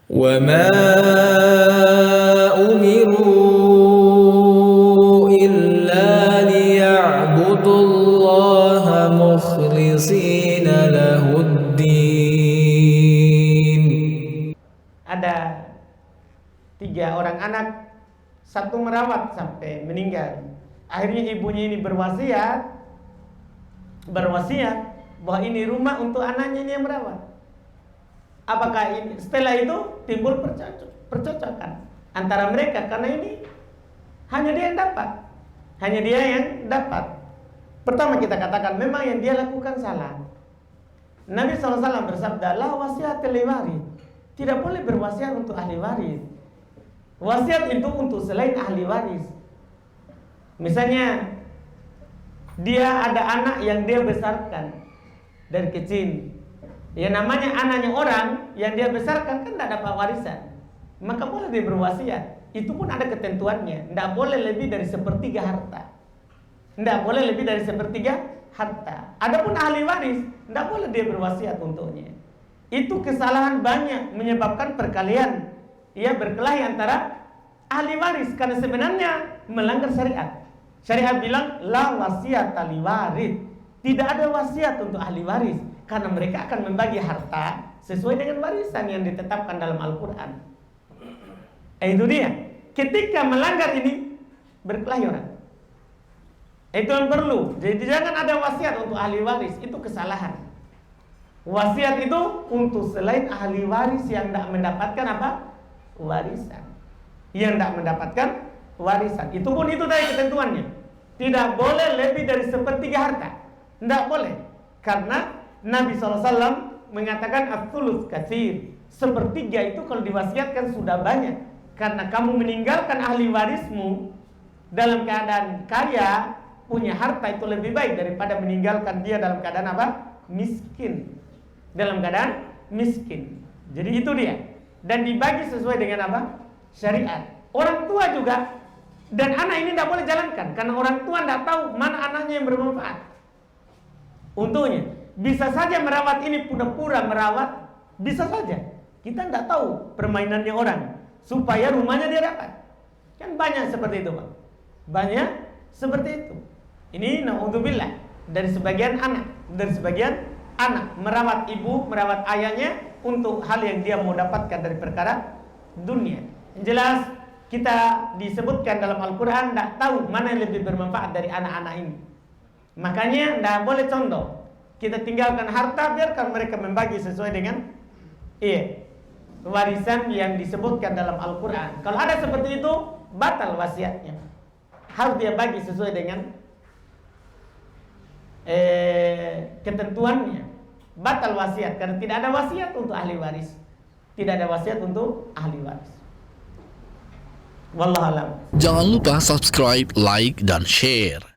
وما أمروا إلا ليعبدوا الله مخلصين له الدين. Ada 3 orang anak, satu merawat sampai meninggal. Akhirnya ibunya ini berwasiat bahwa ini rumah untuk anaknya ini yang merawat. Apakah ini setelah itu timbul percocokan antara mereka karena ini hanya dia yang dapat. Pertama kita katakan memang yang dia lakukan salah. Nabi SAW bersabda, la wasiat li waris. Tidak boleh berwasiat untuk ahli waris. Wasiat itu untuk selain ahli waris. Misalnya dia ada anak yang dia besarkan dari kecil. Ya namanya anaknya orang yang dia besarkan kan tidak dapat warisan. Maka boleh dia berwasiat. Itu pun ada ketentuannya. Tidak boleh lebih dari 1/3 harta. Tidak boleh lebih dari 1/3 harta. Adapun ahli waris, tidak boleh dia berwasiat untuknya. Itu kesalahan banyak menyebabkan perkelahian. Ia berkelahi antara ahli waris karena sebenarnya melanggar syariat. Syariat bilang la wasiata li waris. Tidak ada wasiat untuk ahli waris karena mereka akan membagi harta sesuai dengan warisan yang ditetapkan dalam Al-Qur'an. Itu dia. Ketika melanggar ini berkelahi orang. Itu yang perlu. Jadi jangan ada wasiat untuk ahli waris, itu kesalahan. Wasiat itu untuk selain ahli waris yang tidak mendapatkan apa? Warisan. Yang tidak mendapatkan warisan. Itu pun itu dari ketentuannya. Tidak boleh lebih dari 1/3 harta. Tidak boleh. Karena Nabi SAW mengatakan as-sulus katsir. 1/3 itu kalau diwasiatkan sudah banyak. Karena kamu meninggalkan ahli warismu dalam keadaan kaya, punya harta itu lebih baik daripada meninggalkan dia dalam keadaan apa? Miskin. Dalam keadaan miskin. Jadi itu dia. Dan dibagi sesuai dengan apa? Syariat. Orang tua juga dan anak ini tidak boleh jalankan karena orang tua tidak tahu mana anaknya yang bermanfaat untuknya. Bisa saja merawat ini pura-pura merawat, bisa saja. Kita tidak tahu permainannya orang supaya rumahnya dia dapat. Kan banyak seperti itu, Pak. Banyak seperti itu. Ini naudzubillah dari sebagian anak merawat ibu, merawat ayahnya untuk hal yang dia mau dapatkan dari perkara dunia. Yang jelas kita disebutkan dalam Al-Quran tidak tahu mana yang lebih bermanfaat dari anak-anak ini. Makanya tidak boleh condong. Kita tinggalkan harta, biarkan mereka membagi sesuai dengan warisan yang disebutkan dalam Al-Quran. Kalau ada seperti itu, batal wasiatnya. Harus dia bagi sesuai dengan ketentuannya. Batal wasiat karena tidak ada wasiat untuk ahli waris. Tidak ada wasiat untuk ahli waris. Wallahu a'lam. Jangan lupa subscribe, like, dan share.